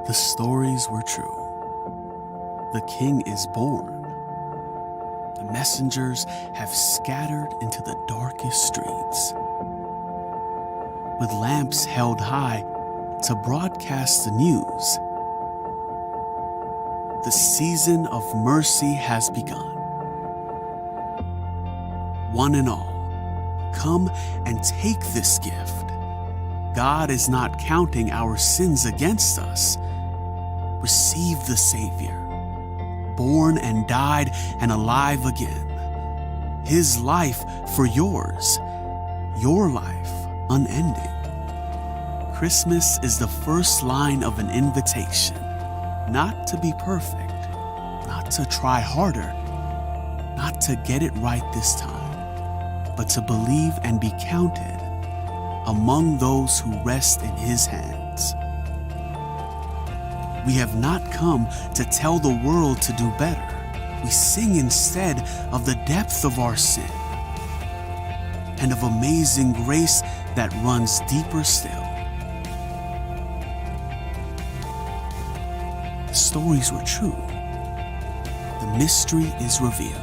The stories were true. The king is born. The messengers have scattered into the darkest streets, with lamps held high to broadcast the news. The season of mercy has begun. One and all, come and take this gift. God is not counting our sins against us. Receive the Savior, born and died and alive again. His life for yours, your life unending. Christmas is the first line of an invitation, not to be perfect, not to try harder, not to get it right this time, but to believe and be counted among those who rest in His hands. We have not come to tell the world to do better. We sing instead of the depth of our sin and of amazing grace that runs deeper still. The stories were true. The mystery is revealed.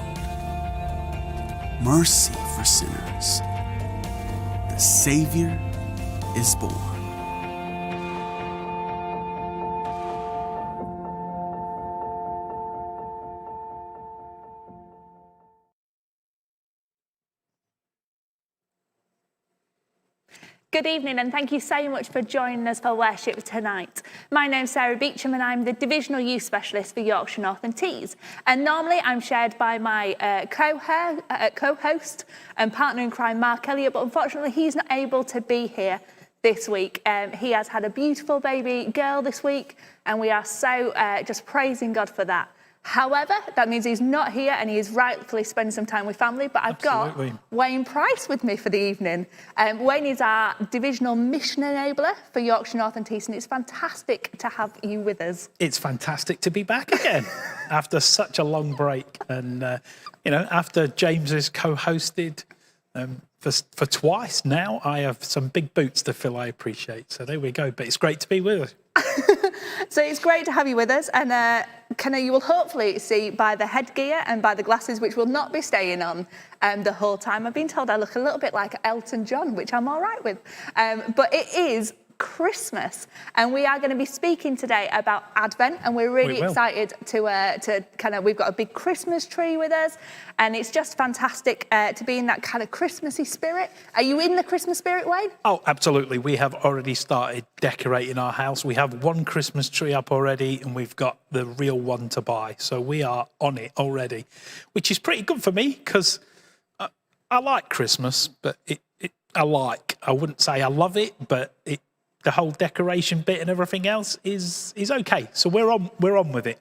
Mercy for sinners. The Savior is born. Good evening and thank you so much for joining us for worship tonight. My name's Sarah Beecham and I'm the Divisional Youth Specialist for Yorkshire North and Tees. And normally I'm shared by my co-host and partner in crime, Mark Elliott, but unfortunately he's not able to be here this week. He has had a beautiful baby girl this week and we are so just praising God for that. However, that means he's not here and he is rightfully spending some time with family, but I've got Wayne Price with me for the evening. Wayne is our divisional mission enabler for Yorkshire North and Tees, and it's fantastic to have you with us. It's fantastic to be back again after such a long break. And, after James has co-hosted for twice now, I have some big boots to fill, I appreciate. So there we go, but it's great to be with us. So it's great to have you with us, and you will hopefully see by the headgear and by the glasses, which will not be staying on the whole time. I've been told I look a little bit like Elton John, which I'm all right with. But it is Christmas, and we are going to be speaking today about Advent, and we're really excited to we've got a big Christmas tree with us, and it's just fantastic to be in that kind of Christmassy spirit. Are you in the Christmas spirit, Wayne? Oh, absolutely. We have already started decorating our house. We have one Christmas tree up already, and we've got the real one to buy. So we are on it already, which is pretty good for me because I like Christmas, but I wouldn't say I love it, but the whole decoration bit and everything else is okay. So we're on with it.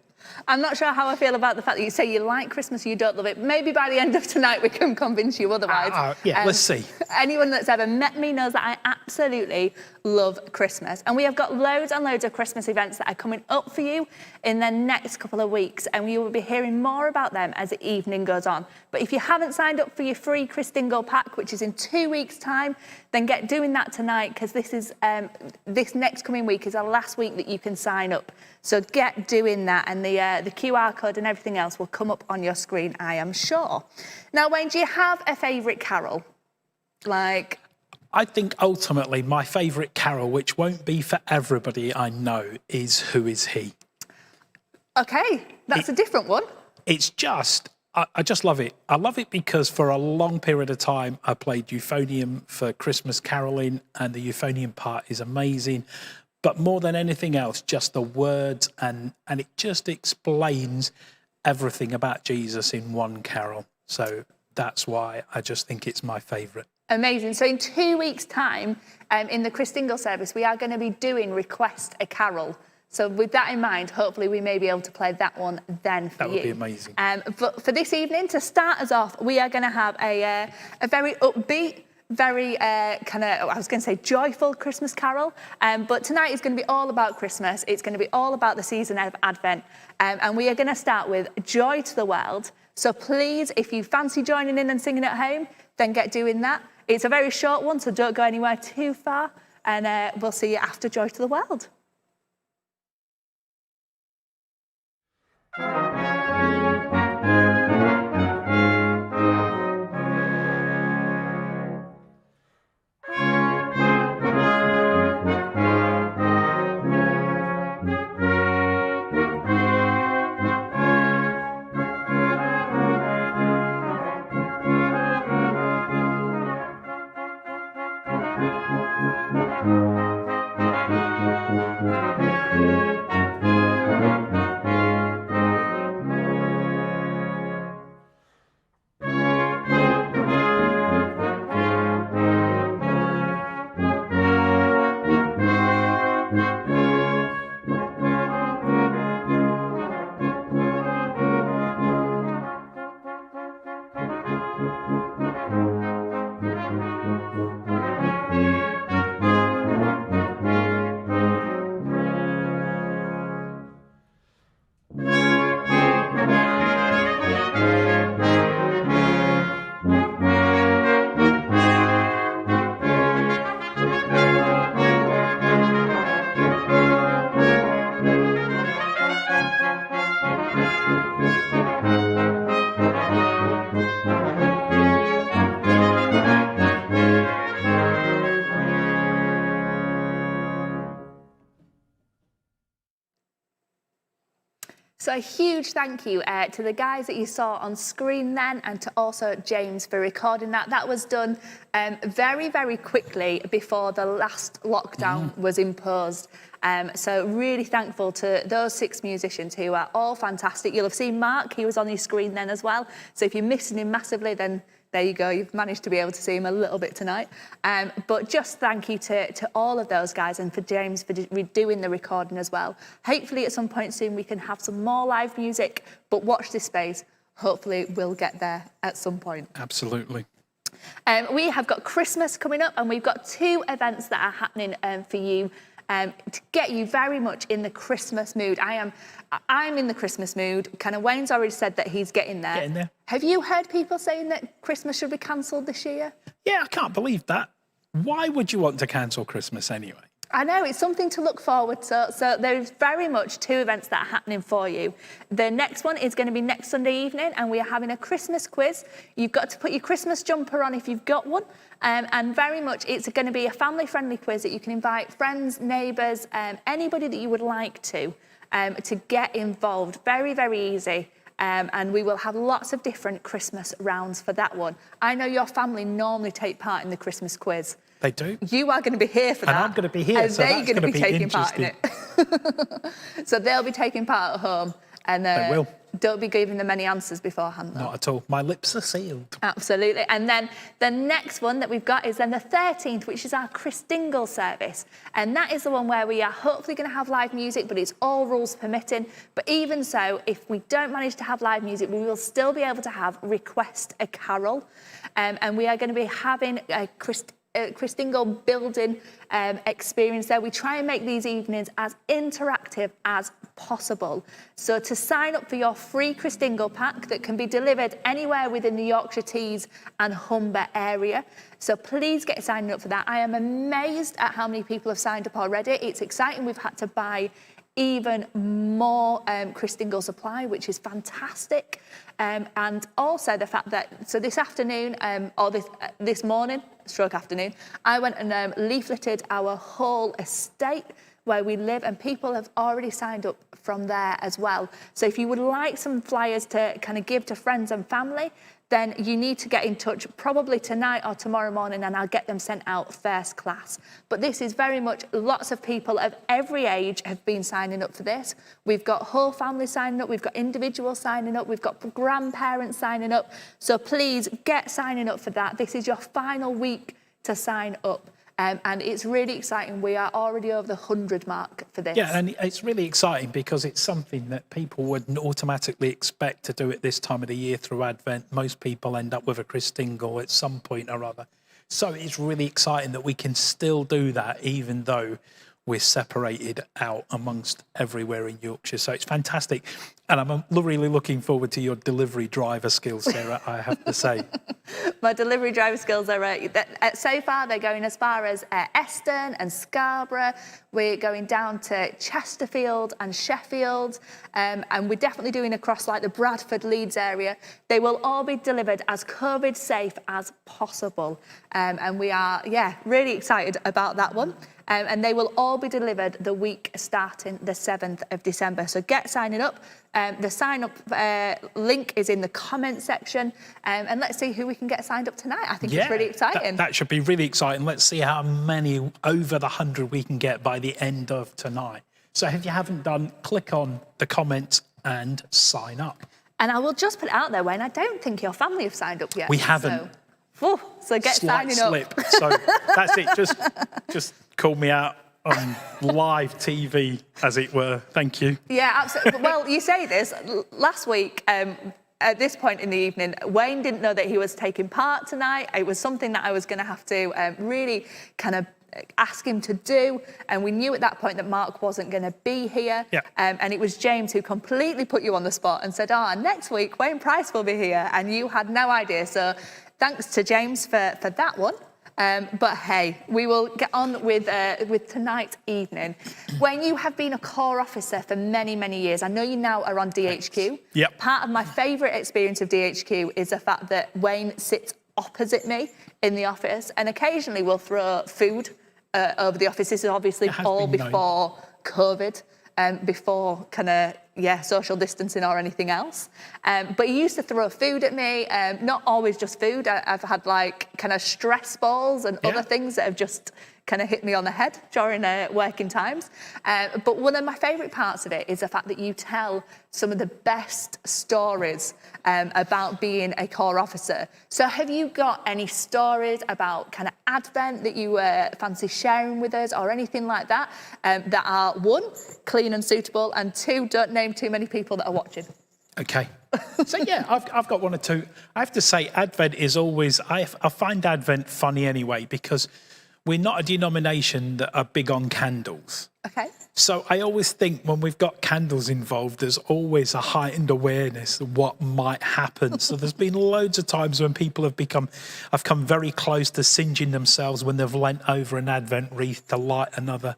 I'm not sure how I feel about the fact that you say you like Christmas, you don't love it. Maybe by the end of tonight we can convince you otherwise. Let's see. Anyone that's ever met me knows that I absolutely love Christmas. And we have got loads and loads of Christmas events that are coming up for you in the next couple of weeks. And we will be hearing more about them as the evening goes on. But if you haven't signed up for your free Christingle pack, which is in 2 weeks' time, then get doing that tonight, because this next coming week is our last week that you can sign up. So get doing that, and the QR code and everything else will come up on your screen, I am sure. Now, Wayne, do you have a favourite carol? I think ultimately my favourite carol, which won't be for everybody I know, is Who Is He? Okay, that's a different one. It's just, I just love it. I love it because for a long period of time I played euphonium for Christmas caroling, and the euphonium part is amazing. But more than anything else, just the words, and it just explains everything about Jesus in one carol. So that's why I just think it's my favourite. Amazing. So in 2 weeks' time, in the Christingle service, we are going to be doing Request a Carol. So with that in mind, hopefully we may be able to play that one then for you. That would be amazing. But for this evening, to start us off, we are going to have a very upbeat, very joyful Christmas carol. But tonight is going to be all about Christmas. It's going to be all about the season of Advent. And we are going to start with Joy to the World. So please, if you fancy joining in and singing at home, then get doing that. It's a very short one, so don't go anywhere too far. And we'll see you after Joy to the World. So a huge thank you to the guys that you saw on screen then, and to also James for recording that. That was done very, very quickly before the last lockdown was imposed. So really thankful to those 6 musicians who are all fantastic. You'll have seen Mark, he was on your screen then as well. So if you're missing him massively, then there you go, you've managed to be able to see him a little bit tonight. But just thank you to all of those guys, and for James for doing the recording as well. Hopefully at some point soon we can have some more live music, but watch this space. Hopefully we'll get there at some point. Absolutely. We have got Christmas coming up, and we've got 2 events that are happening for you to get you very much in the Christmas mood. I'm in the Christmas mood. Kind of Wayne's already said that he's getting there. Getting there. Have you heard people saying that Christmas should be cancelled this year? Yeah, I can't believe that. Why would you want to cancel Christmas anyway? I know, it's something to look forward to. So there's very much 2 events that are happening for you. The next one is going to be next Sunday evening, and we are having a Christmas quiz. You've got to put your Christmas jumper on if you've got one. And very much it's going to be a family-friendly quiz that you can invite friends, neighbours, anybody that you would like to get involved. Very, very easy. And we will have lots of different Christmas rounds for that one. I know your family normally take part in the Christmas quiz. They do. You are going to be here for that. And I'm going to be here, and so they're that's going to be taking part in interesting. it. So they'll be taking part at home. And They will. Don't be giving them any answers beforehand, though. Not at all. My lips are sealed. Absolutely. And then the next one that we've got is then the 13th, which is our Christingle service. And that is the one where we are hopefully going to have live music, but it's all rules permitting. But even so, if we don't manage to have live music, we will still be able to have Request a Carol. And we are going to be having a Christingle building experience there. We try and make these evenings as interactive as possible. So to sign up for your free Christingle pack that can be delivered anywhere within the Yorkshire Tees and Humber area. So please get signed up for that. I am amazed at how many people have signed up already. It's exciting. We've had to buy even more Christingle supply, which is fantastic. And also the fact that, so this afternoon, or this morning, stroke afternoon, I went and leafleted our whole estate where we live, and people have already signed up from there as well. So if you would like some flyers to kind of give to friends and family, then you need to get in touch probably tonight or tomorrow morning, and I'll get them sent out first class. But this is very much, lots of people of every age have been signing up for this. We've got whole families signing up, we've got individuals signing up, we've got grandparents signing up. So please get signing up for that. This is your final week to sign up. And it's really exciting. We are already over the 100 mark for this. Yeah, and it's really exciting because it's something that people wouldn't automatically expect to do at this time of the year through Advent. Most people end up with a Christingle at some point or other. So it's really exciting that we can still do that, even though we're separated out amongst everywhere in Yorkshire. So it's fantastic. And I'm really looking forward to your delivery driver skills, Sarah, I have to say. My delivery driver skills are, so far, they're going as far as Eston and Scarborough. We're going down to Chesterfield and Sheffield. And we're definitely doing across like the Bradford, Leeds area. They will all be delivered as COVID safe as possible. And we are, really excited about that one. And they will all be delivered the week starting the 7th of December. So get signing up. The sign up link is in the comment section. And let's see who we can get signed up tonight. I think it's really exciting. That should be really exciting. Let's see how many over the 100 we can get by the end of tonight. So if you haven't done, click on the comments and sign up. And I will just put it out there, Wayne, I don't think your family have signed up yet. We haven't. So get signing up. So that's it. Just call me out on live TV, as it were. Thank you. Yeah, absolutely. Well, you say this. Last week, at this point in the evening, Wayne didn't know that he was taking part tonight. It was something that I was going to have to really kind of ask him to do, and we knew at that point that Mark wasn't going to be here. And it was James who completely put you on the spot and said, next week Wayne Price will be here, and you had no idea. So thanks to James for that one. But hey, we will get on with tonight's evening. When you have been a corps officer for many, many years, I know you now are on DHQ. Yep. Part of my favourite experience of DHQ is the fact that Wayne sits opposite me in the office, and occasionally we'll throw food over the office. This is obviously all before COVID, before kind of, social distancing or anything else. But he used to throw food at me, not always just food. I've had like kind of stress balls and other things that have just kind of hit me on the head during working times. But one of my favourite parts of it is the fact that you tell some of the best stories about being a corps officer. So have you got any stories about kind of Advent that you fancy sharing with us, or anything like that, that are, one, clean and suitable, and two, don't name too many people that are watching? Okay. So I've got one or two. I have to say, Advent is always, I find Advent funny anyway, because we're not a denomination that are big on candles. Okay. So I always think when we've got candles involved, there's always a heightened awareness of what might happen. So there's been loads of times when people have come very close to singeing themselves when they've leant over an Advent wreath to light another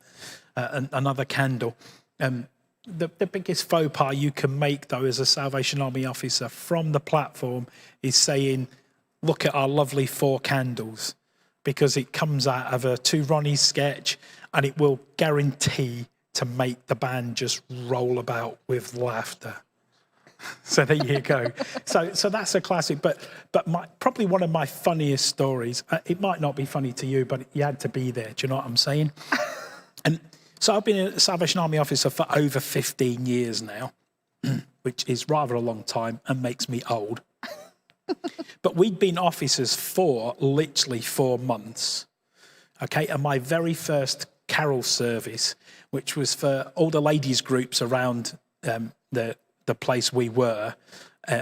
candle. The biggest faux pas you can make, though, as a Salvation Army officer from the platform is saying, look at our lovely 4 candles, because it comes out of a Two Ronnies sketch, and it will guarantee to make the band just roll about with laughter. So there you go. So that's a classic. But probably one of my funniest stories, it might not be funny to you, but you had to be there. Do you know what I'm saying? And so I've been a Salvation Army officer for over 15 years now, which is rather a long time and makes me old. But we'd been officers for literally 4 months. Okay, and my very first carol service, which was for all the ladies' groups around the place we were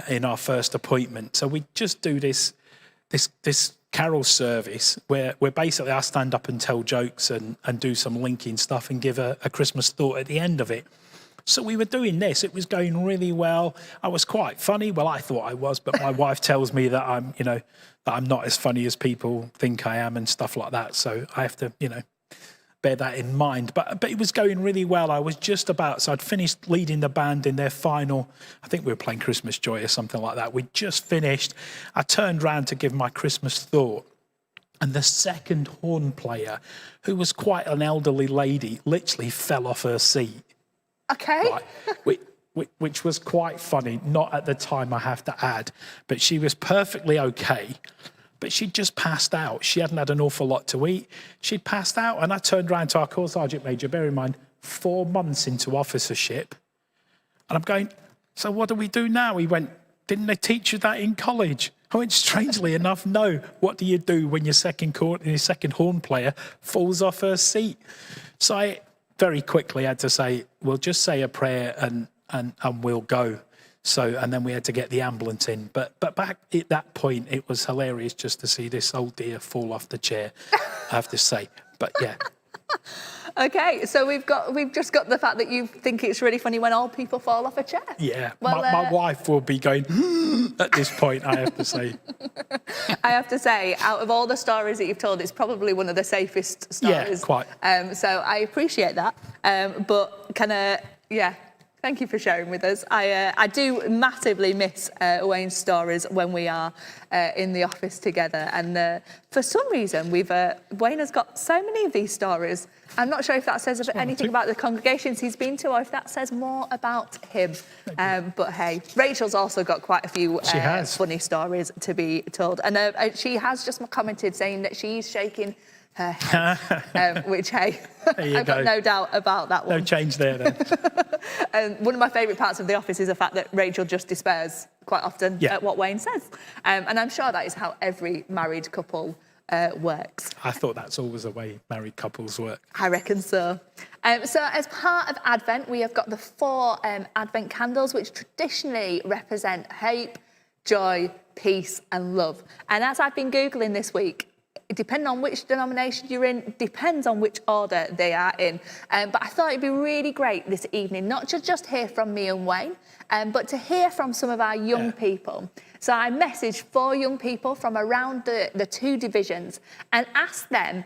in our first appointment. So we just do this carol service where basically I stand up and tell jokes and do some linking stuff and give a Christmas thought at the end of it. So we were doing this. It was going really well. I was quite funny. Well, I thought I was, but my wife tells me that I'm not as funny as people think I am and stuff like that. So I have to, bear that in mind. But it was going really well. I was just about, so I'd finished leading the band in their final, I think we were playing Christmas Joy or something like that. We'd just finished. I turned round to give my Christmas thought. And the second horn player, who was quite an elderly lady, literally fell off her seat. Okay. Right. Which was quite funny. Not at the time, I have to add. But she was perfectly okay. But she'd just passed out. She hadn't had an awful lot to eat. She'd passed out. And I turned around to our corps sergeant major, bear in mind, 4 months into officership. And I'm going, so what do we do now? He went, didn't they teach you that in college? I went, strangely enough, no. What do you do when your second horn player falls off her seat? So I very quickly had to say, we'll just say a prayer and we'll go. So, and then we had to get the ambulance in. But back at that point, it was hilarious just to see this old dear fall off the chair, I have to say. But yeah. Okay, so we've just got the fact that you think it's really funny when old people fall off a chair. Yeah, Well, my wife will be going at this point, I have to say. I have to say, out of all the stories that you've told, it's probably one of the safest stories. Yeah, quite. So I appreciate that. But thank you for sharing with us. I do massively miss Wayne's stories when we are in the office together. And for some reason, Wayne has got so many of these stories. I'm not sure if that says anything about the congregations he's been to or if that says more about him. But hey, Rachel's also got quite a few funny stories to be told. And she has just commented saying that she's shaking her head, which, hey, I've got no doubt about that one. No change there, then. And one of my favourite parts of The Office is the fact that Rachel just despairs quite often at what Wayne says. And I'm sure that is how every married couple works. I thought that's always the way married couples work. I reckon so. So as part of Advent, we have got the 4 Advent candles, which traditionally represent hope, joy, peace and love. And as I've been Googling this week, depending on which denomination you're in, depends on which order they are in. But I thought it'd be really great this evening, not to just hear from me and Wayne, but to hear from some of our young people. So I messaged 4 young people from around the 2 divisions and asked them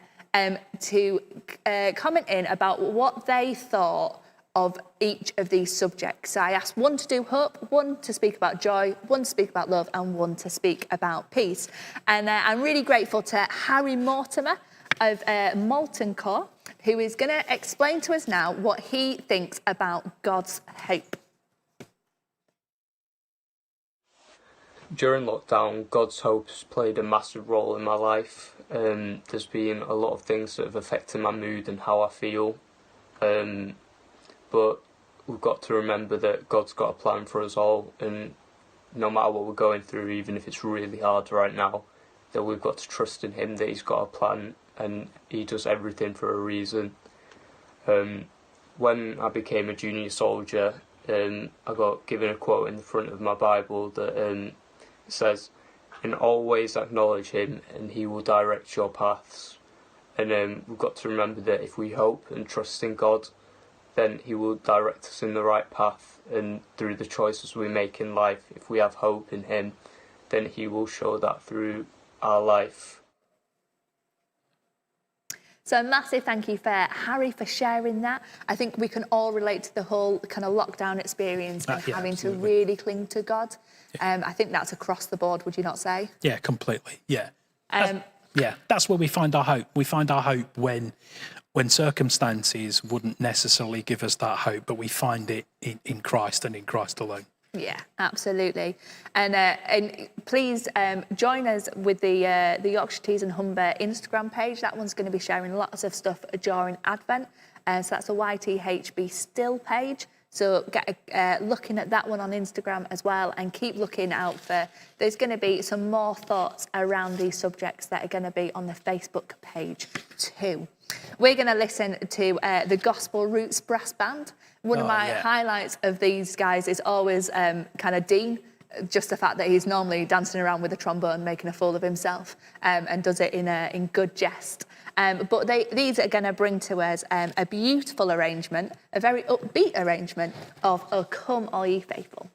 to comment in about what they thought of each of these subjects. So I asked 1 to do hope, 1 to speak about joy, 1 to speak about love, and 1 to speak about peace. And I'm really grateful to Harry Mortimer of Malton Core, who is going to explain to us now what he thinks about God's hope. During lockdown, God's hope has played a massive role in my life. There's been a lot of things that have affected my mood and how I feel. But we've got to remember that God's got a plan for us all, and no matter what we're going through, even if it's really hard right now, that we've got to trust in Him, that He's got a plan and He does everything for a reason. When I became a junior soldier, I got given a quote in the front of my Bible that says, "In all ways acknowledge Him and He will direct your paths." And we've got to remember that if we hope and trust in God, then He will direct us in the right path, and through the choices we make in life, if we have hope in Him, then He will show that through our life. So a massive thank you for Harry for sharing that. I think we can all relate to the whole kind of lockdown experience of having to really cling to God. I think that's across the board, would you not say? Yeah, completely. Yeah. That's where we find our hope. We find our hope when circumstances wouldn't necessarily give us that hope, but we find it in Christ and in Christ alone. Yeah, absolutely. And please join us with the Yorkshire Tees and Humber Instagram page. That one's going to be sharing lots of stuff during Advent. So that's a YTH Be Still page. So get looking at that one on Instagram as well, and keep looking out for, there's going to be some more thoughts around these subjects that are going to be on the Facebook page too. We're going to listen to the Gospel Roots Brass Band. One of my highlights of these guys is always kind of Dean, just the fact that he's normally dancing around with a trombone, making a fool of himself, and does it in good jest. But these are going to bring to us a beautiful arrangement, a very upbeat arrangement of "O Come All Ye Faithful."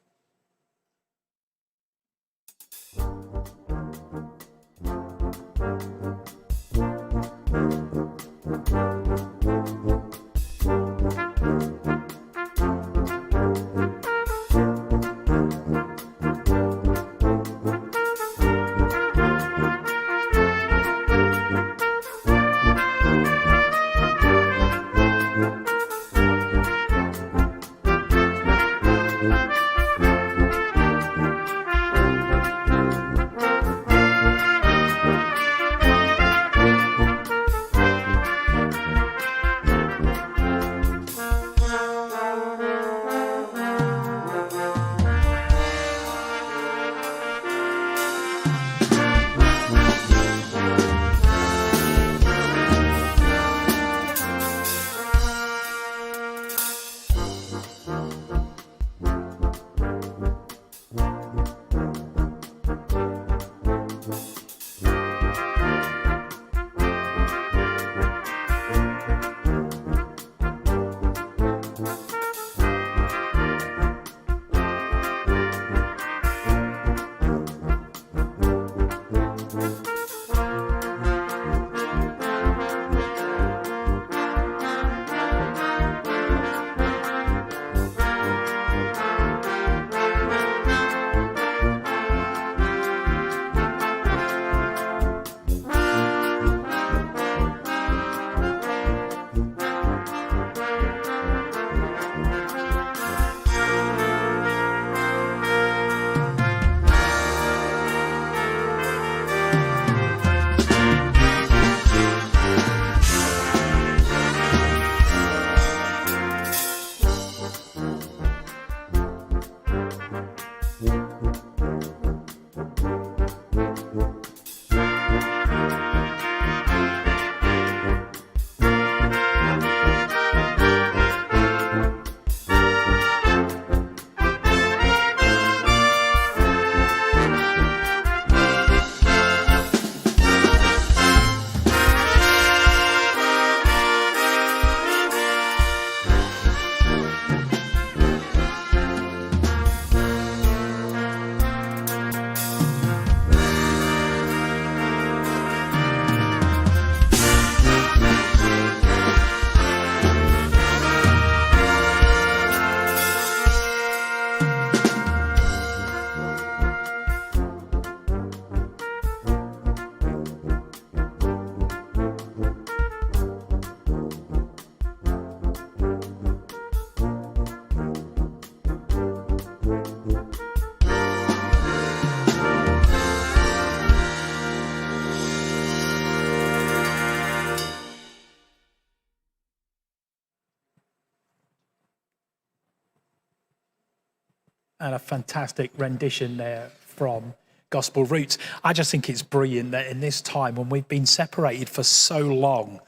and a fantastic rendition there from Gospel Roots. I just think it's brilliant that in this time when we've been separated for so long,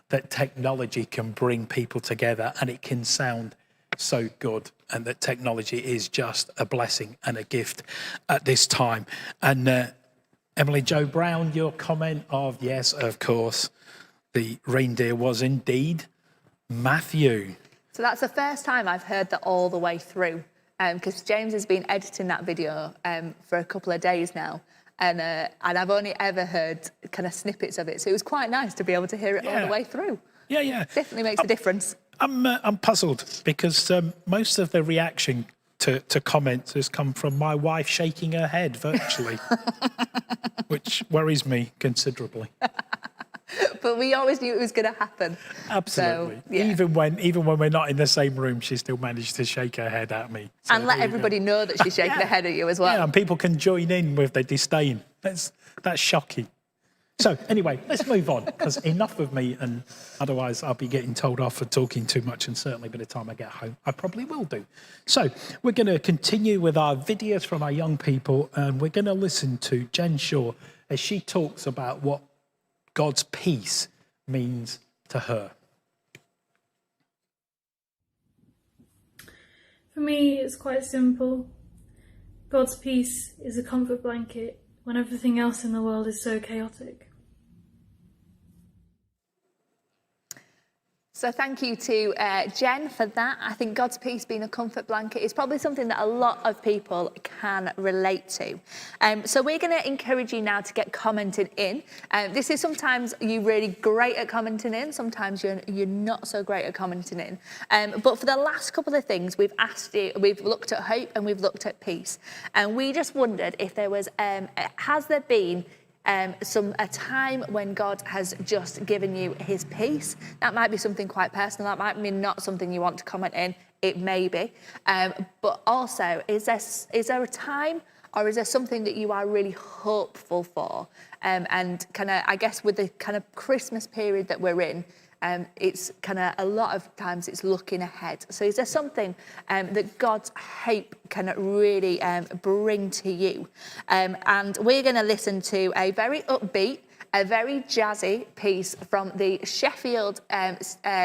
that technology can bring people together and it can sound so good, and that technology is just a blessing and a gift at this time. And Emily Jo Brown, your comment of, yes, of course, the reindeer was indeed Matthew. So that's the first time I've heard that all the way through, because James has been editing that video for a couple of days now, and I've only ever heard kind of snippets of it. So it was quite nice to be able to hear it all the way through. Yeah. Definitely makes a difference. I'm puzzled because most of the reaction to comments has come from my wife shaking her head virtually, which worries me considerably. But we always knew it was going to happen. Absolutely. So, yeah. Even when we're not in the same room, she still managed to shake her head at me. So and let everybody know that she's shaking her head at you as well. Yeah, and people can join in with their disdain. That's shocking. So anyway, let's move on, because enough of me, and otherwise I'll be getting told off for talking too much, and certainly by the time I get home, I probably will do. So we're going to continue with our videos from our young people, and we're going to listen to Jen Shaw as she talks about what God's peace means to her. For me, it's quite simple. God's peace is a comfort blanket when everything else in the world is so chaotic. So thank you to Jen for that. I think God's peace being a comfort blanket is probably something that a lot of people can relate to. So we're going to encourage you now to get commenting in. This is sometimes you're really great at commenting in, sometimes you're not so great at commenting in. But for the last couple of things, we've asked you, we've looked at hope and we've looked at peace. And we just wondered if there was, has there been a time when God has just given you his peace? That might be something quite personal. That might be not something you want to comment in. It may be. But also, is there a time, or is there something that you are really hopeful for? And kind of, I guess with the kind of Christmas period that we're in, it's kind of a lot of times it's looking ahead. So is there something that God's hope can really bring to you? And we're going to listen to a very upbeat, a very jazzy piece from the Sheffield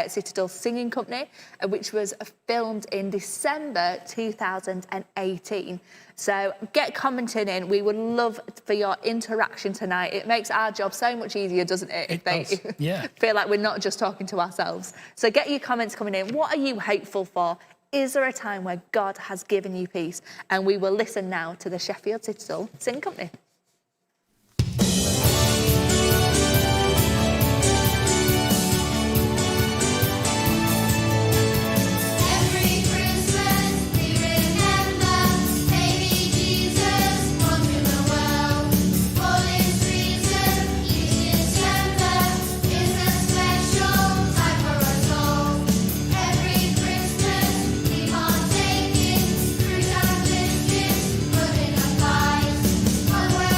Citadel Singing Company, which was filmed in December 2018. So get commenting in. We would love for your interaction tonight. It makes our job so much easier, doesn't it? It does, yeah. Feel like we're not just talking to ourselves. So get your comments coming in. What are you hopeful for? Is there a time where God has given you peace? And we will listen now to the Sheffield Citadel Singing Company. One word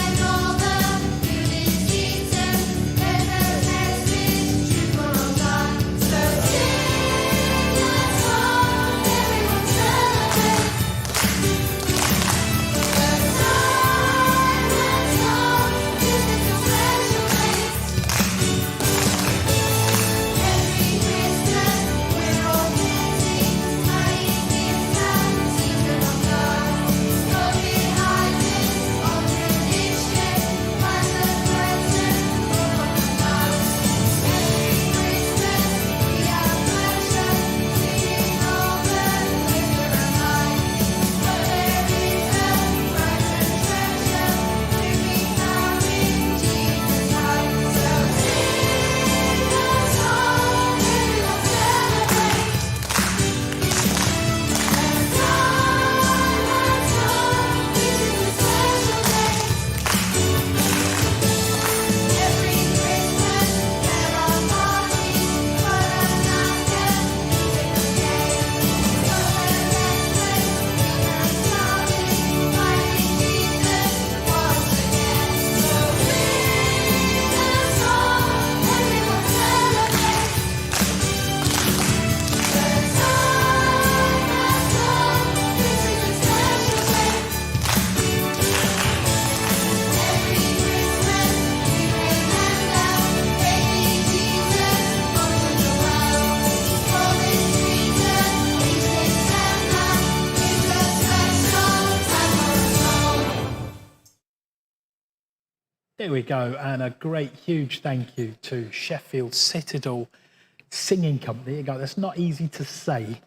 There we go. And a great, huge thank you to Sheffield Citadel Singing Company. There you go. That's not easy to say,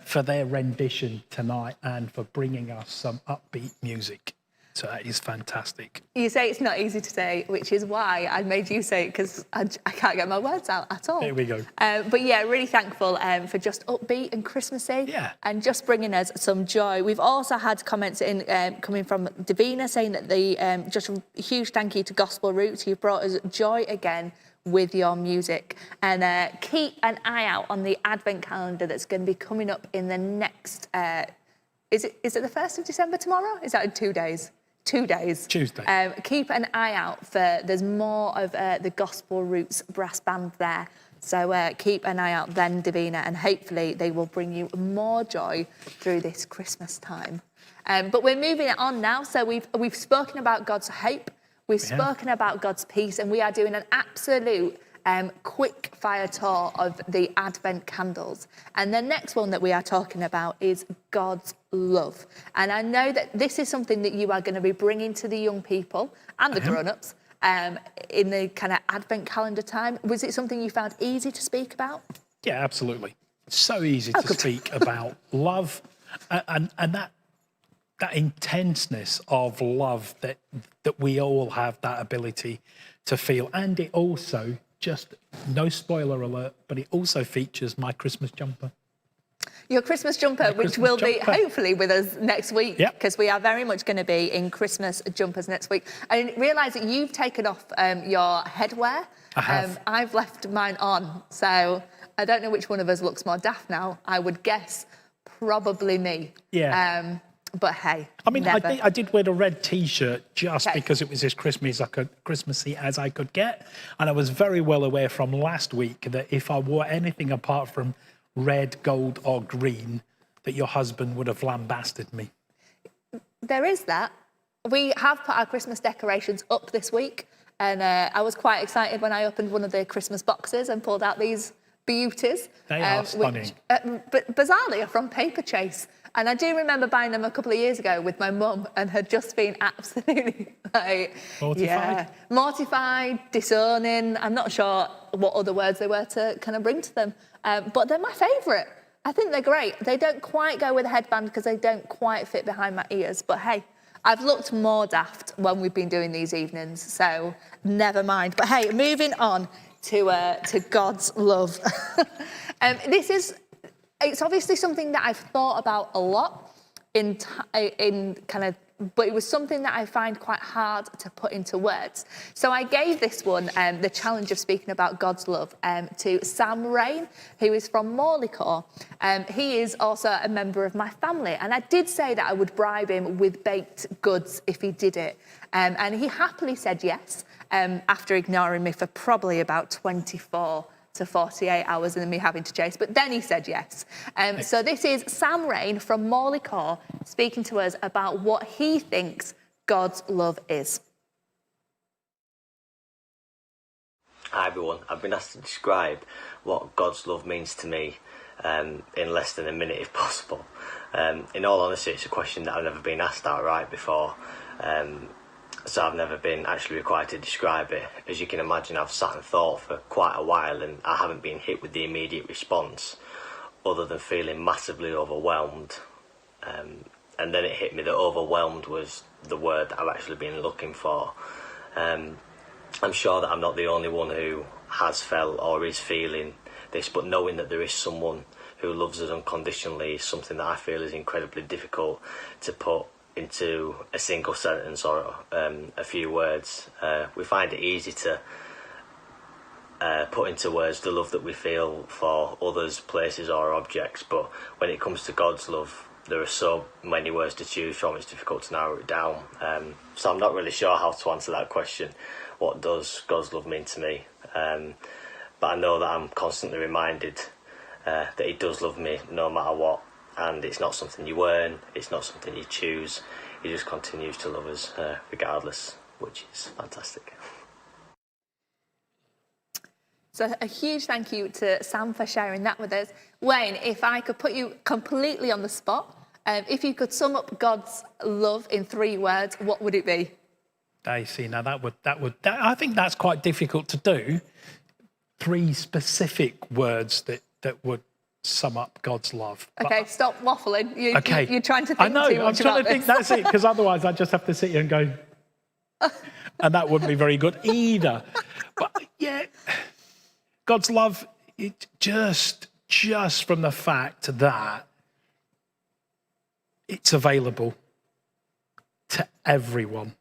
for their rendition tonight and for bringing us some upbeat music. So that is fantastic. You say it's not easy to say, which is why I made you say it, because I can't get my words out at all. There we go. But yeah, really thankful for just upbeat and Christmassy, Yeah. and just bringing us some joy. We've also had comments in coming from Davina saying that just a huge thank you to Gospel Roots. You've brought us joy again with your music, and keep an eye out on the Advent calendar that's going to be coming up in the next. Is it the 1st of December tomorrow? Is that in 2 days? 2 days. Tuesday. Keep an eye out for, there's more of the Gospel Roots brass band there. So keep an eye out then, Davina, and hopefully they will bring you more joy through this Christmas time. But we're moving it on now. So we've spoken about God's hope. We've spoken about God's peace, and we are doing an absolute quick fire tour of the Advent candles. And the next one that we are talking about is God's love. And I know that this is something that you are going to be bringing to the young people and the grown-ups in the kind of Advent calendar time. Was it something you found easy to speak about? Yeah, absolutely. It's so easy to speak about love and that intenseness of love that we all have that ability to feel. And it also, just no spoiler alert, but it also features my Christmas jumper. Your Christmas jumper, which will be hopefully with us next week, because we are very much going to be in Christmas jumpers next week. I realise that you've taken off your headwear. I have. I've left mine on, so I don't know which one of us looks more daft now. I would guess probably me. Yeah. But hey, I mean, never. I did wear the red T-shirt just because it was as Christmassy as I could get. And I was very well aware from last week that if I wore anything apart from red, gold or green, that your husband would have lambasted me. There is that. We have put our Christmas decorations up this week. And I was quite excited when I opened one of the Christmas boxes and pulled out these beauties. They are stunning. Which, but bizarrely, are from Paper Chase. And I do remember buying them a couple of years ago with my mum and had just been absolutely mortified, disowning. I'm not sure what other words they were to kind of bring to them. But they're my favourite. I think they're great. They don't quite go with a headband because they don't quite fit behind my ears. But hey, I've looked more daft when we've been doing these evenings, so never mind. But hey, moving on to God's love. It's obviously something that I've thought about a lot but it was something that I find quite hard to put into words. So I gave this one the challenge of speaking about God's love to Sam Rain, who is from Morleycore. He is also a member of my family, and I did say that I would bribe him with baked goods if he did it. And he happily said yes, after ignoring me for probably about 24 to 48 hours and then me having to chase, but then he said yes. So this is Sam Rain from Morleycore speaking to us about what he thinks God's love is. Hi everyone, I've been asked to describe what God's love means to me in less than a minute if possible. In all honesty, it's a question that I've never been asked outright before. So I've never been actually required to describe it. As you can imagine, I've sat and thought for quite a while and I haven't been hit with the immediate response other than feeling massively overwhelmed. And then it hit me that overwhelmed was the word that I've actually been looking for. I'm sure that I'm not the only one who has felt or is feeling this, but knowing that there is someone who loves us unconditionally is something that I feel is incredibly difficult to put into a single sentence or a few words. We find it easy to put into words the love that we feel for others, places or objects, but when it comes to God's love, there are so many words to choose from, it's difficult to narrow it down. So I'm not really sure how to answer that question. What does God's love mean to me? But I know that I'm constantly reminded that he does love me no matter what. And it's not something you earn, it's not something you choose. He just continues to love us regardless, which is fantastic. So a huge thank you to Sam for sharing that with us. Wayne, if I could put you completely on the spot, if you could sum up God's love in 3 words, what would it be? See, now I think that's quite difficult to do. 3 specific words that would sum up God's love. Okay, stop waffling. Okay. You're trying to think I know, too much I'm trying about to think, this. that's it, because otherwise I just have to sit here and go, and that wouldn't be very good either. But yeah, God's love, it just from the fact that it's available to everyone.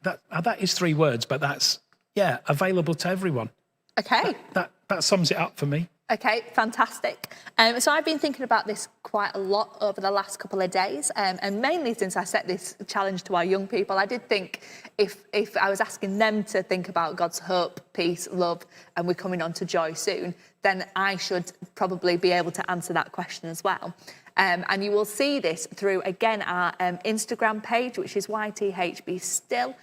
That is 3 words, but that's, available to everyone. Okay. That sums it up for me. Okay, fantastic. So I've been thinking about this quite a lot over the last couple of days, and mainly since I set this challenge to our young people. I did think if I was asking them to think about God's hope, peace, love, and we're coming on to joy soon, then I should probably be able to answer that question as well. And you will see this through, again, our Instagram page, which is YTH Be Still.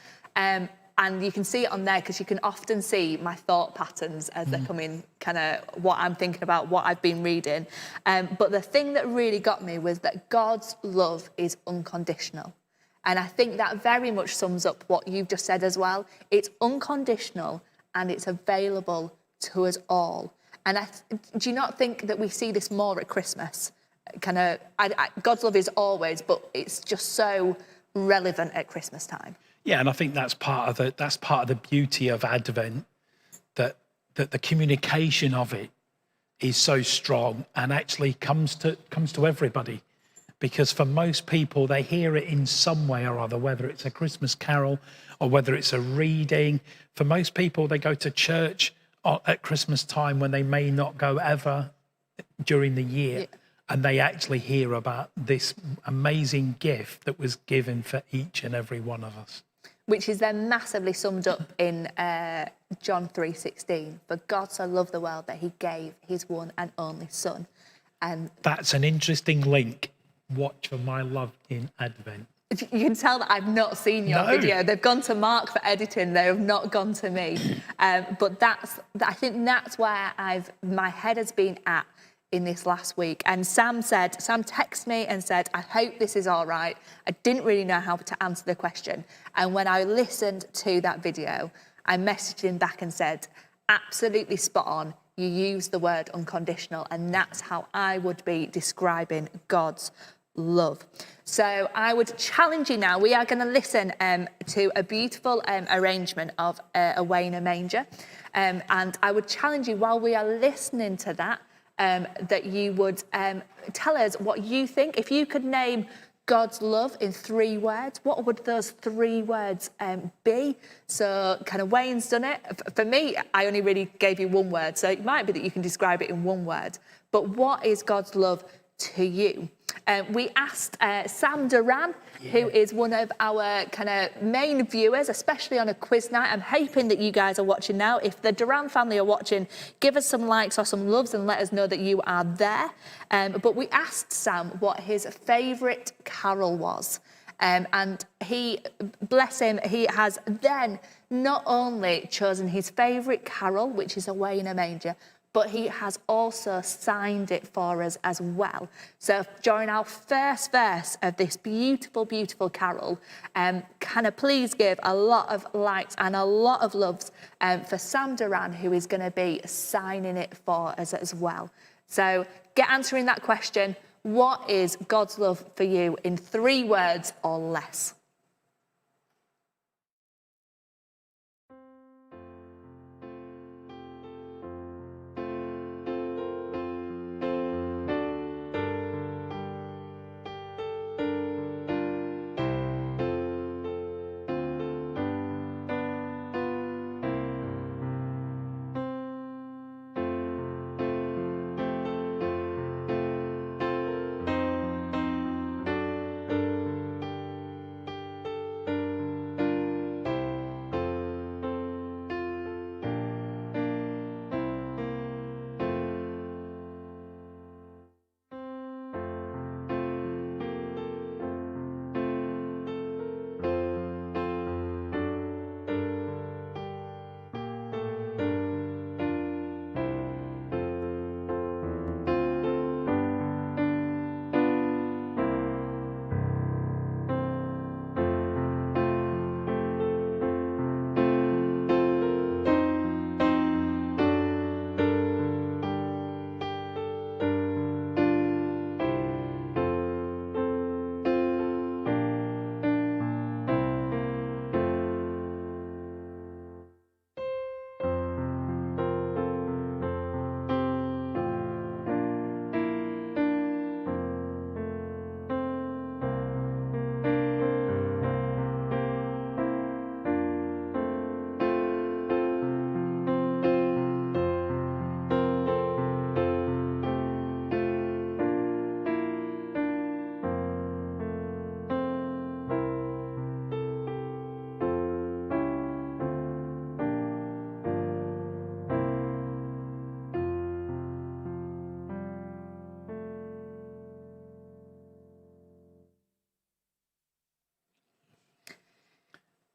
And you can see it on there because you can often see my thought patterns as they're coming, kind of what I'm thinking about, what I've been reading. But the thing that really got me was that God's love is unconditional. And I think that very much sums up what you've just said as well. It's unconditional and it's available to us all. And do you not think that we see this more at Christmas? God's love is always, but it's just so relevant at Christmas time. Yeah, and I think that's part of the beauty of Advent, that the communication of it is so strong and actually comes to everybody, because for most people they hear it in some way or other, whether it's a Christmas carol or whether it's a reading. For most people, they go to church at Christmas time when they may not go ever during the year. Yeah. And they actually hear about this amazing gift that was given for each and every one of us. Which is then massively summed up in John 3:16. For God so loved the world that he gave his one and only son. And that's an interesting link. Watch for my love in Advent. You can tell that I've not seen your video. They've gone to Mark for editing. They have not gone to me. But I think that's where my head has been at in this last week. And Sam texted me and said, I hope this is all right. I didn't really know how to answer the question. And when I listened to that video, I messaged him back and said, absolutely spot on. You used the word unconditional, and that's how I would be describing God's love. So I would challenge you now. We are going to listen to a beautiful arrangement of Away in a Manger. And I would challenge you, while we are listening to that, that you would tell us what you think. If you could name God's love in 3 words, what would those 3 words be? So kind of Wayne's done it. For me, I only really gave you 1 word, so it might be that you can describe it in 1 word. But what is God's love to you? We asked Sam Duran, who is one of our kind of main viewers, especially on a quiz night. I'm hoping that you guys are watching now. If the Duran family are watching, give us some likes or some loves and let us know that you are there. But we asked Sam what his favourite carol was. And he, bless him, he has then not only chosen his favourite carol, which is Away in a Manger, but he has also signed it for us as well. So during our first verse of this beautiful, beautiful carol, can I please give a lot of likes and a lot of loves for Sam Duran, who is going to be signing it for us as well. So get answering that question. What is God's love for you in 3 words or less?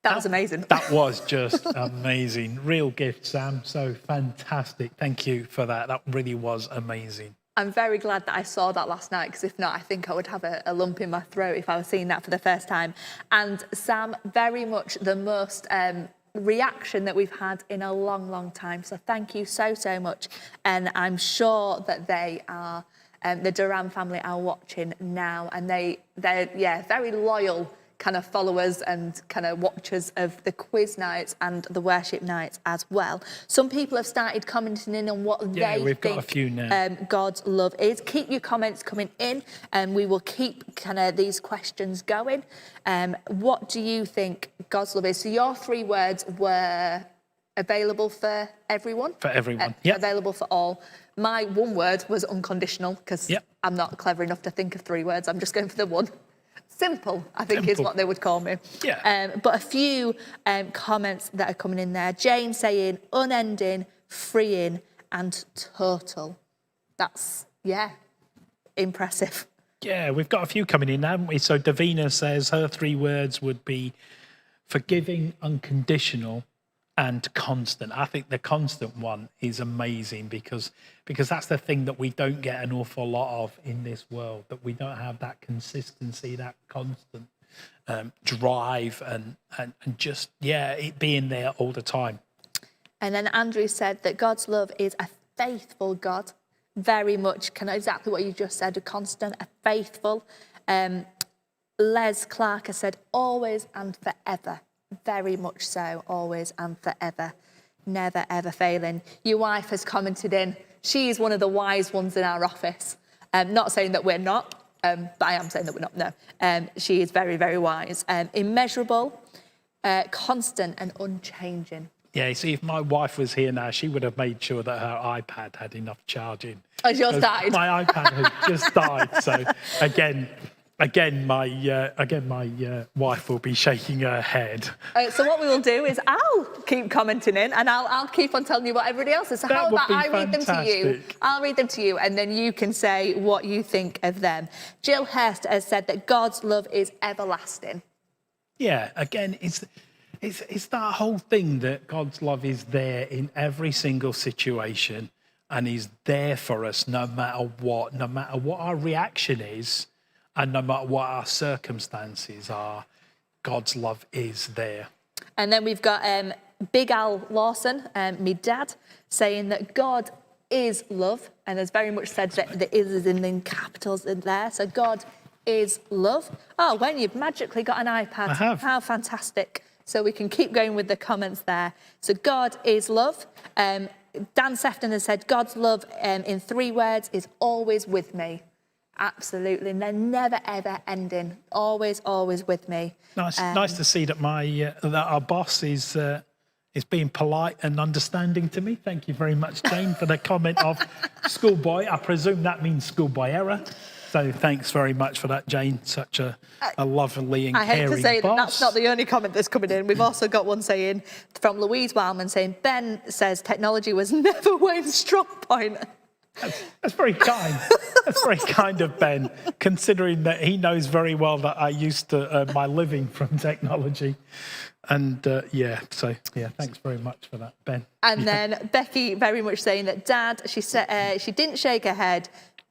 That was amazing. That was just amazing. Real gift, Sam. So fantastic. Thank you for that. That really was amazing. I'm very glad that I saw that last night, because if not, I think I would have a lump in my throat if I was seeing that for the first time. And Sam, very much the most reaction that we've had in a long, long time. So thank you so, so much. And I'm sure that they are, the Duran family are watching now, and they're very loyal kind of followers and kind of watchers of the quiz nights and the worship nights as well. Some people have started commenting in on what they we've think got a few now. God's love is. Keep your comments coming in, and we will keep kind of these questions going. What do you think God's love is? So your 3 words were available for everyone? For everyone, yeah. Available for all. My 1 word was unconditional, because I'm not clever enough to think of 3 words. I'm just going for the 1. Simple, I think, is what they would call me. Yeah. But a few comments that are coming in there. Jane saying unending, freeing, and total. That's, impressive. Yeah, we've got a few coming in, haven't we? So Davina says her 3 words would be forgiving, unconditional, and constant. I think the constant one is amazing, because that's the thing that we don't get an awful lot of in this world, that we don't have that consistency, that constant drive and just, it being there all the time. And then Andrew said that God's love is a faithful God, very much kind of exactly what you just said, a constant, a faithful. Les Clark has said always and forever. Very much so, always and forever, never ever failing. Your wife has commented in, she is one of the wise ones in our office. Not saying that we're not, but I am saying that we're not, no. She is very, very wise. Immeasurable, constant and unchanging. Yeah, see, if my wife was here now, she would have made sure that her iPad had enough charging. Has yours died? My iPad has just died, so Again, my wife will be shaking her head. So what we will do is I'll keep commenting in, and I'll keep on telling you what everybody else is. So how about I read them to you? I'll read them to you, and then you can say what you think of them. Jill Hurst has said that God's love is everlasting. Yeah, again, it's that whole thing that God's love is there in every single situation, and He's there for us no matter what our reaction is. And no matter what our circumstances are, God's love is there. And then we've got Big Al Lawson, my dad, saying that God is love. And has very much said that the is in capitals in there. So God is love. Oh, when you've magically got an iPad. I have. How fantastic. So we can keep going with the comments there. So God is love. Dan Sefton has said God's love in 3 words is always with me. Absolutely, and they're never ever ending. Always, always with me. Nice to see that that our boss is being polite and understanding to me. Thank you very much, Jane, for the comment of schoolboy. I presume that means schoolboy error. So thanks very much for that, Jane. Such a lovely and caring boss. I hate to say that that's not the only comment that's coming in. We've also got one saying from Louise Wildman saying Ben says technology was never Wayne's strong point. That's very kind. That's very kind of Ben, considering that he knows very well that I used to earn my living from technology. And thanks very much for that, Ben. And then Becky very much saying that Dad, she said she didn't shake her head,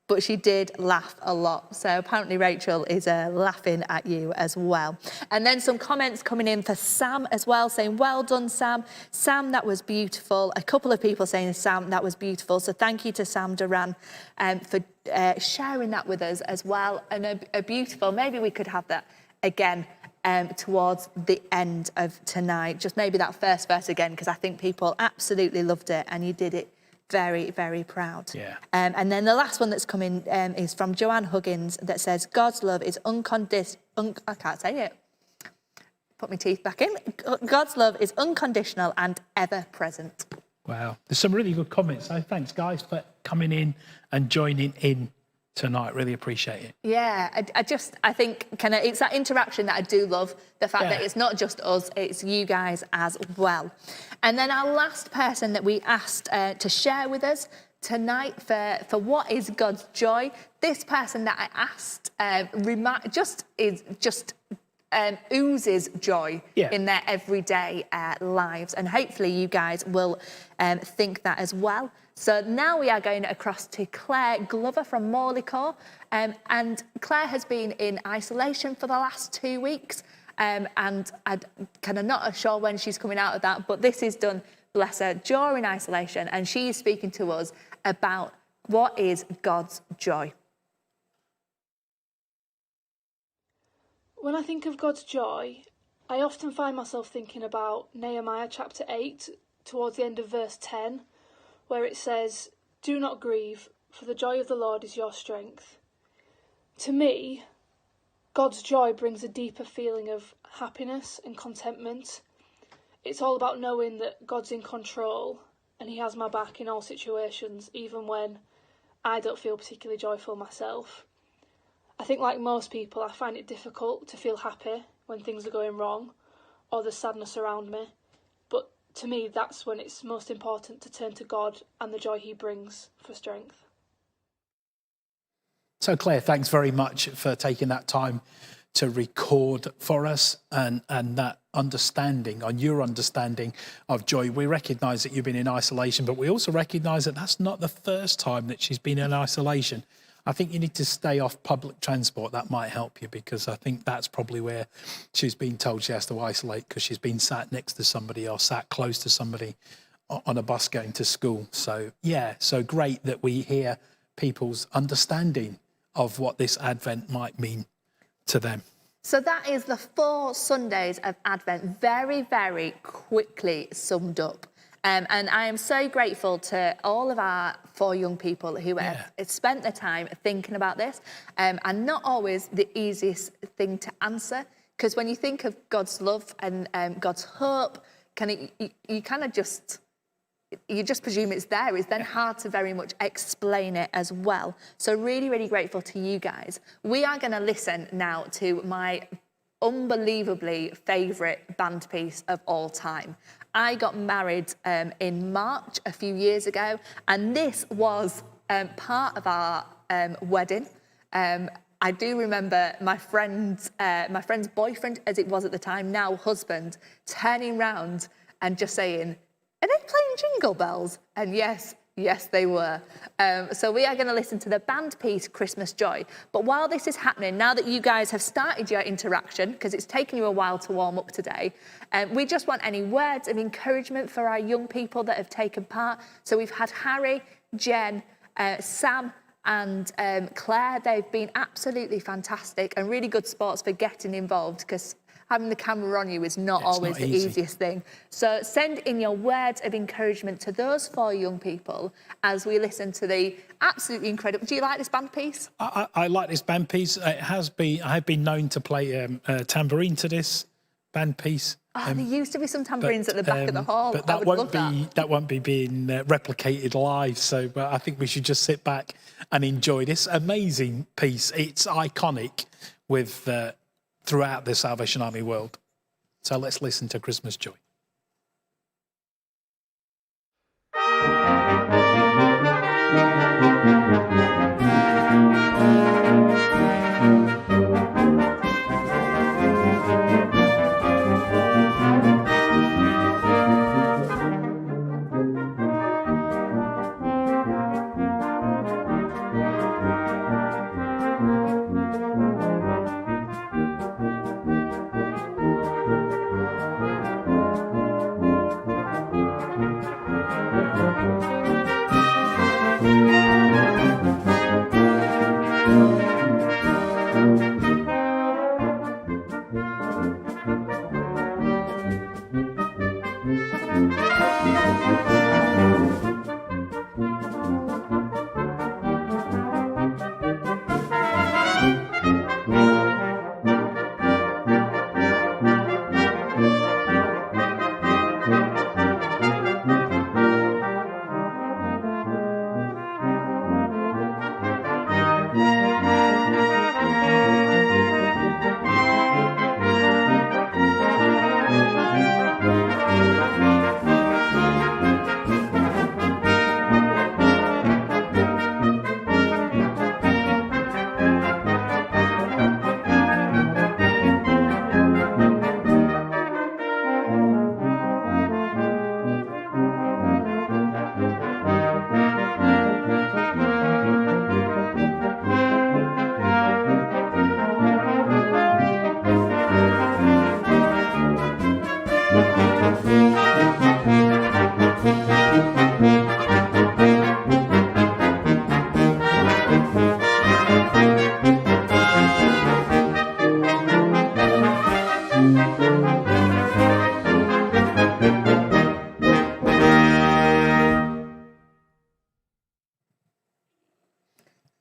but she did laugh a lot. So apparently Rachel is laughing at you as well. And then some comments coming in for Sam as well, saying, well done, Sam. Sam, that was beautiful. A couple of people saying, Sam, that was beautiful. So thank you to Sam Duran for sharing that with us as well. And a beautiful, maybe we could have that again towards the end of tonight. Just maybe that first verse again, because I think people absolutely loved it and you did it very, very proud. Yeah. And then the last one that's coming is from Joanne Huggins that says, God's love is unconditional. I can't say it. Put my teeth back in. God's love is unconditional and ever present. Wow. There's some really good comments. So thanks, guys, for coming in and joining in tonight. Really appreciate it. Yeah, I think kind of it's that interaction that I do love. The fact that it's not just us, it's you guys as well. And then our last person that we asked to share with us tonight for what is God's joy. This person that I asked oozes joy Yeah. in their everyday lives. And hopefully you guys will think that as well. So now we are going across to Claire Glover from Morleycore. And Claire has been in isolation for the last 2 weeks. And I'm kind of not sure when she's coming out of that, but this is done, bless her, during isolation. And she is speaking to us about what is God's joy. When I think of God's joy, I often find myself thinking about Nehemiah chapter 8, towards the end of verse 10, where it says, "Do not grieve, for the joy of the Lord is your strength." To me, God's joy brings a deeper feeling of happiness and contentment. It's all about knowing that God's in control and he has my back in all situations, even when I don't feel particularly joyful myself. I think, like most people, I find it difficult to feel happy when things are going wrong or there's sadness around me. But to me, that's when it's most important to turn to God and the joy he brings for strength. So Claire, thanks very much for taking that time to record for us and that understanding, on your understanding of joy. We recognise that you've been in isolation, but we also recognise that that's not the first time that she's been in isolation. I think you need to stay off public transport. That might help you, because I think that's probably where she's been told she has to isolate, because she's been sat next to somebody or sat close to somebody on a bus going to school. So, yeah, so great that we hear people's understanding of what this Advent might mean to them. So that is the 4 Sundays of Advent, very, very quickly summed up. And I am so grateful to all of our 4 young people who have spent their time thinking about this. And not always the easiest thing to answer, because when you think of God's love and God's hope, you kind of just presume it's there. It's then hard to very much explain it as well. So really, really grateful to you guys. We are going to listen now to my unbelievably favourite band piece of all time. I got married in March a few years ago, and this was part of our wedding. I do remember my friend's boyfriend, as it was at the time, now husband, turning round and just saying, "Are they playing Jingle Bells?" And yes, they were. So we are going to listen to the band piece, Christmas Joy. But while this is happening, now that you guys have started your interaction, because it's taken you a while to warm up today, we just want any words of encouragement for our young people that have taken part. So we've had Harry, Jen, Sam, and Claire. They've been absolutely fantastic and really good sports for getting involved, because having the camera on you is not always the easiest thing. So send in your words of encouragement to those 4 young people as we listen to the absolutely incredible... Do you like this band piece? I like this band piece. I have been known to play a tambourine to this band piece. There used to be some tambourines at the back of the hall. But I would love that. That won't be being replicated live. So I think we should just sit back and enjoy this amazing piece. It's iconic with throughout the Salvation Army world. So let's listen to Christmas Joy.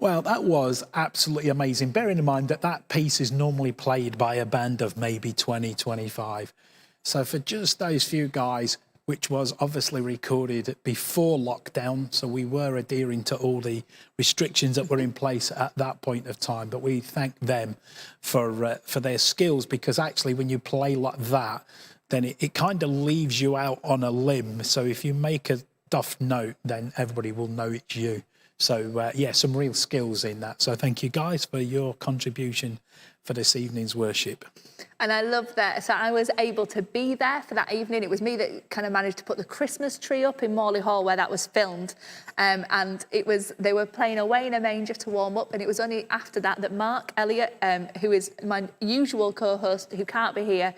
Well, that was absolutely amazing. Bearing in mind that that piece is normally played by a band of maybe 20, 25. So for just those few guys, which was obviously recorded before lockdown, so we were adhering to all the restrictions that were in place at that point of time. But we thank them for their skills, because actually when you play like that, then it kind of leaves you out on a limb. So if you make a duff note, then everybody will know it's you. So, yeah, some real skills in that. So thank you, guys, for your contribution for this evening's worship. And I love that. So I was able to be there for that evening. It was me that kind of managed to put the Christmas tree up in Morley Hall where that was filmed. And they were playing Away in a Manger to warm up. And it was only after that that Mark Elliott, who is my usual co-host, who can't be here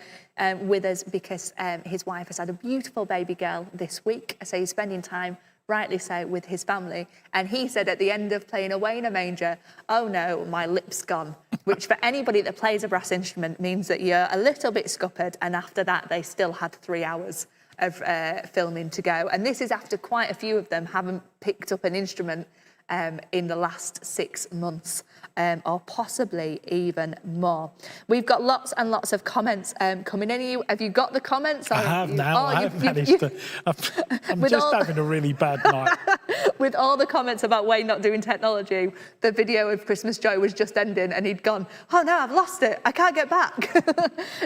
with us because his wife has had a beautiful baby girl this week. So he's spending time, rightly so, with his family. And he said at the end of playing Away in a Manger, "Oh no, my lip's gone," which for anybody that plays a brass instrument means that you're a little bit scuppered. And after that, they still had 3 hours of filming to go. And this is after quite a few of them haven't picked up an instrument in the last 6 months, or possibly even more. We've got lots and lots of comments coming in. Have you got the comments? I have now. I have managed to. I'm just having a really bad night. With all the comments about Wayne not doing technology, the video of Christmas Joy was just ending and he'd gone, "Oh no, I've lost it. I can't get back."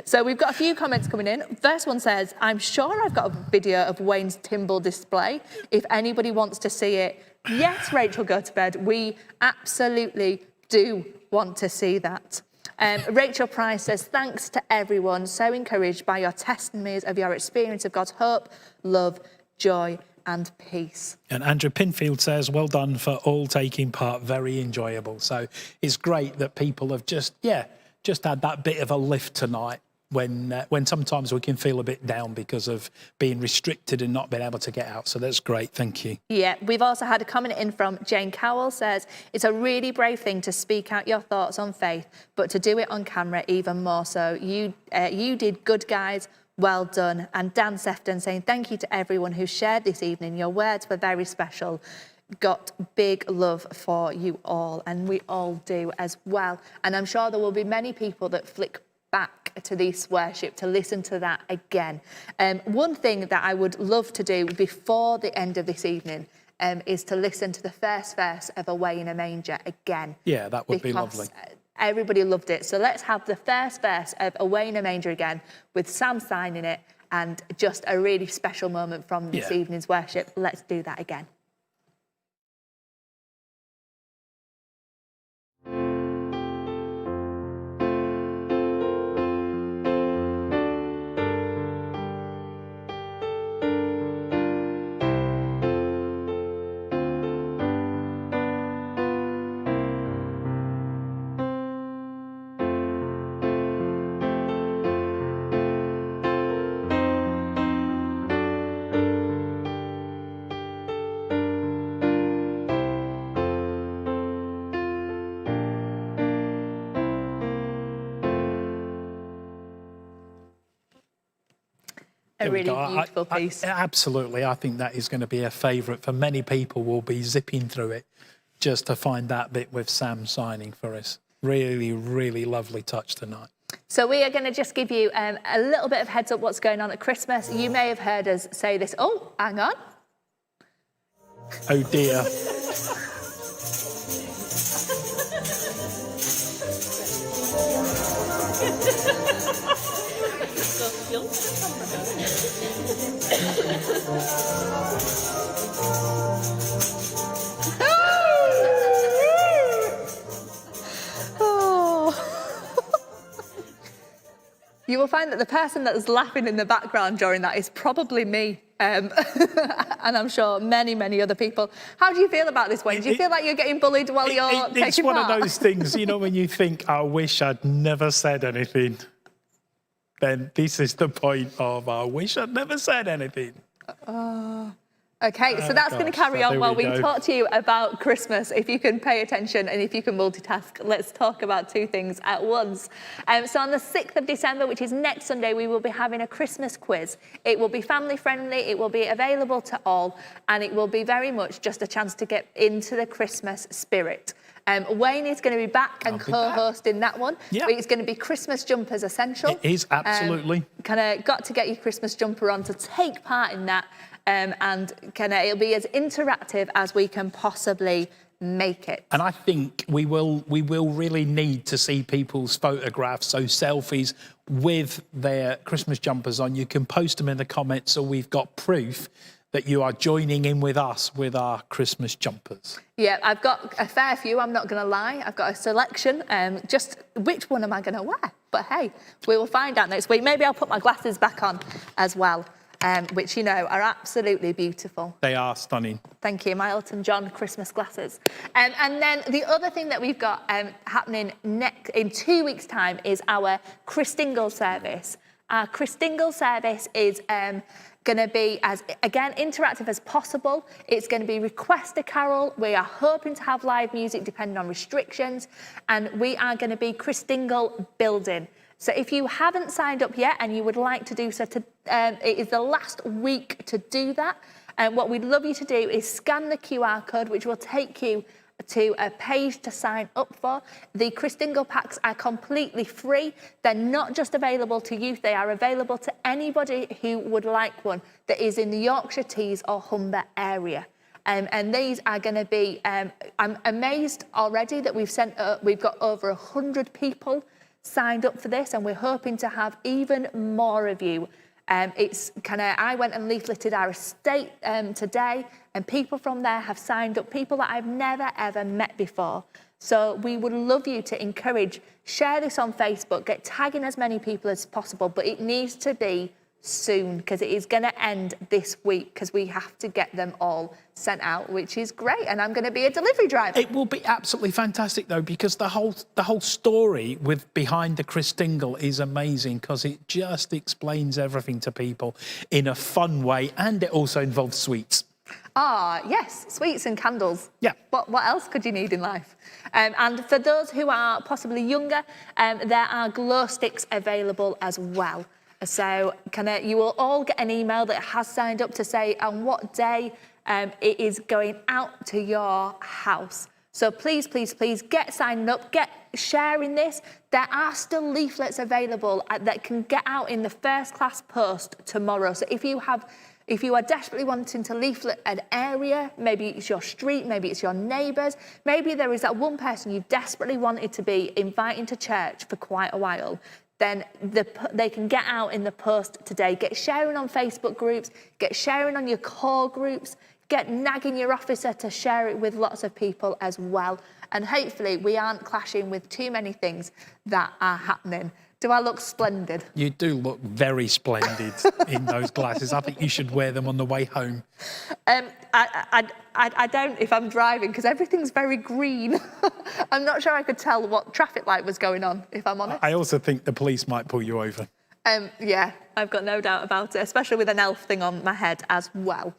So we've got a few comments coming in. First one says, "I'm sure I've got a video of Wayne's timbal display. If anybody wants to see it." Yes, Rachel, go to bed. We absolutely do want to see that. Rachel Price says, "Thanks to everyone, so encouraged by your testimonies of your experience of God's hope, love, joy and peace." And Andrew Pinfield says, "Well done for all taking part, very enjoyable." So it's great that people have just had that bit of a lift tonight when sometimes we can feel a bit down because of being restricted and not being able to get out. So that's great. Thank you. Yeah, we've also had a comment in from Jane Cowell, says, "It's a really brave thing to speak out your thoughts on faith, but to do it on camera even more so. You did good, guys. Well done." And Dan Sefton saying, "Thank you to everyone who shared this evening. Your words were very special. Got big love for you all." And we all do as well. And I'm sure there will be many people that flick back to this worship to listen to that again. One thing that I would love to do before the end of this evening is to listen to the first verse of Away in a Manger again. Yeah, that would be lovely. Everybody loved it. So let's have the first verse of Away in a Manger again with Sam signing it and just a really special moment from this evening's worship. Let's do that again. A really beautiful piece. Absolutely. I think that is going to be a favourite for many people. Will be zipping through it just to find that bit with Sam signing for us. Really, really lovely touch tonight. So we are going to just give you a little bit of heads up what's going on at Christmas. You may have heard us say this. Oh, hang on. Oh, dear. You will find that the person that was laughing in the background during that is probably me. And I'm sure many, many other people. How do you feel about this, Wayne? Do you feel like you're getting bullied while you're taking part? It's one of those things, you know, when you think, I wish I'd never said anything, then this is the point of, I wish I'd never said anything. Okay, so that's going to carry on while we talk to you about Christmas. If you can pay attention and if you can multitask, let's talk about two things at once. So on the 6th of December, which is next Sunday, we will be having a Christmas quiz. It will be family friendly, it will be available to all, and it will be very much just a chance to get into the Christmas spirit. Wayne is going to be back and co-hosting that one. Yeah. It's going to be Christmas Jumpers Essential. It is, absolutely. Kind of got to get your Christmas jumper on to take part in that. And it'll be as interactive as we can possibly make it. And I think we will really need to see people's photographs, so selfies with their Christmas jumpers on. You can post them in the comments so we've got proof that you are joining in with us with our Christmas jumpers. Yeah, I've got a fair few, I'm not going to lie. I've got a selection. Just which one am I going to wear? But hey, we will find out next week. Maybe I'll put my glasses back on as well, which, you know, are absolutely beautiful. They are stunning. Thank you, my Elton John Christmas glasses. And then the other thing that we've got happening in 2 weeks' time is our Christingle service. Our Christingle service is going to be as, again, interactive as possible. It's going to be request a carol. We are hoping to have live music depending on restrictions. And we are going to be Christingle building. So if you haven't signed up yet and you would like to do so, it is the last week to do that. And what we'd love you to do is scan the QR code, which will take you to a page to sign up for. The Christingle packs are completely free. They're not just available to youth, they are available to anybody who would like one that is in the Yorkshire Tees or Humber area. And these are going to be, I'm amazed already that we've got over 100 people signed up for this, and we're hoping to have even more of you. I went and leafleted our estate today, and people from there have signed up, people that I've never ever met before. So we would love you to share this on Facebook, get tagging as many people as possible, but it needs to be soon because it is going to end this week because we have to get them all sent out, which is great. And I'm going to be a delivery driver. It will be absolutely fantastic though, because the whole story behind the Christingle is amazing because it just explains everything to people in a fun way, and it also involves sweets. Ah, yes, sweets and candles. Yeah. What else could you need in life? And for those who are possibly younger, there are glow sticks available as well. So you will all get an email that has signed up to say on what day it is going out to your house. So please, please, please get signing up, get sharing this. There are still leaflets available that can get out in the first class post tomorrow. So if you are desperately wanting to leaflet an area, maybe it's your street, maybe it's your neighbours, maybe there is that one person you desperately wanted to be inviting to church for quite a while, then they can get out in the post today. Get sharing on Facebook groups, get sharing on your core groups, get nagging your officer to share it with lots of people as well. And hopefully we aren't clashing with too many things that are happening. Do I look splendid? You do look very splendid in those glasses. I think you should wear them on the way home. I don't if I'm driving because everything's very green. I'm not sure I could tell what traffic light was going on, if I'm honest. I also think the police might pull you over. Yeah, I've got no doubt about it, especially with an elf thing on my head as well.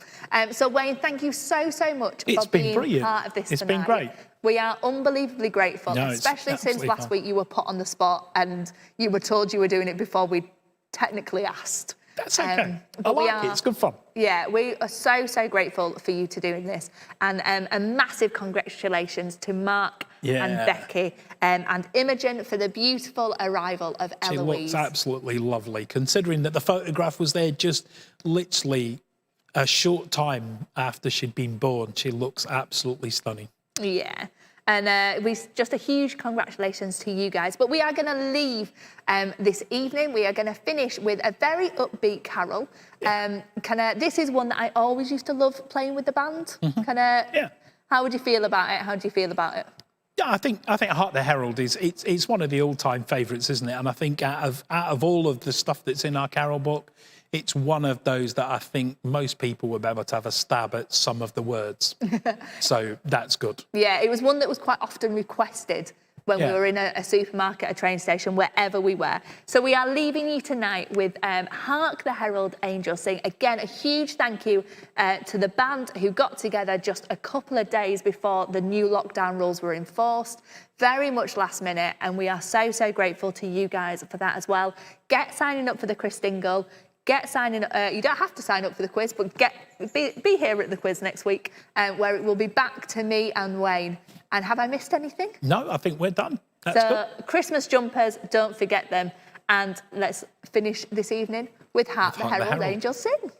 So Wayne, thank you so much for being brilliant. Part of this tonight. It's been great. We are unbelievably grateful, No, especially since last week you were put on the spot and you were told you were doing it before we technically asked. That's okay. I like it. It's good fun. Yeah, we are so grateful for you to doing this. And a massive congratulations to Mark and Becky and Imogen for the beautiful arrival of Eloise. She looks absolutely lovely, considering that the photograph was there just literally a short time after she'd been born. She looks absolutely stunning. Yeah. And just a huge congratulations to you guys. But we are going to leave this evening. We are going to finish with a very upbeat carol. This is one that I always used to love playing with the band. How would you feel about it? How do you feel about it? Yeah, I think Hark the Herald it's one of the all-time favourites, isn't it? And I think out of all of the stuff that's in our carol book, it's one of those that I think most people would be able to have a stab at some of the words. So that's good. Yeah, it was one that was quite often requested when we were in a supermarket, a train station, wherever we were. So we are leaving you tonight with Hark the Herald Angels sing. Again, a huge thank you to the band who got together just a couple of days before the new lockdown rules were enforced. Very much last minute, and we are so grateful to you guys for that as well. Get signing up for the Christingle. Get signing up. You don't have to sign up for the quiz, but be here at the quiz next week, where it will be back to me and Wayne And have I missed anything? No, I think we're done. That's So good. Christmas jumpers, don't forget them. And let's finish this evening with Hark the Hark the Herald Herald. Angels Sing.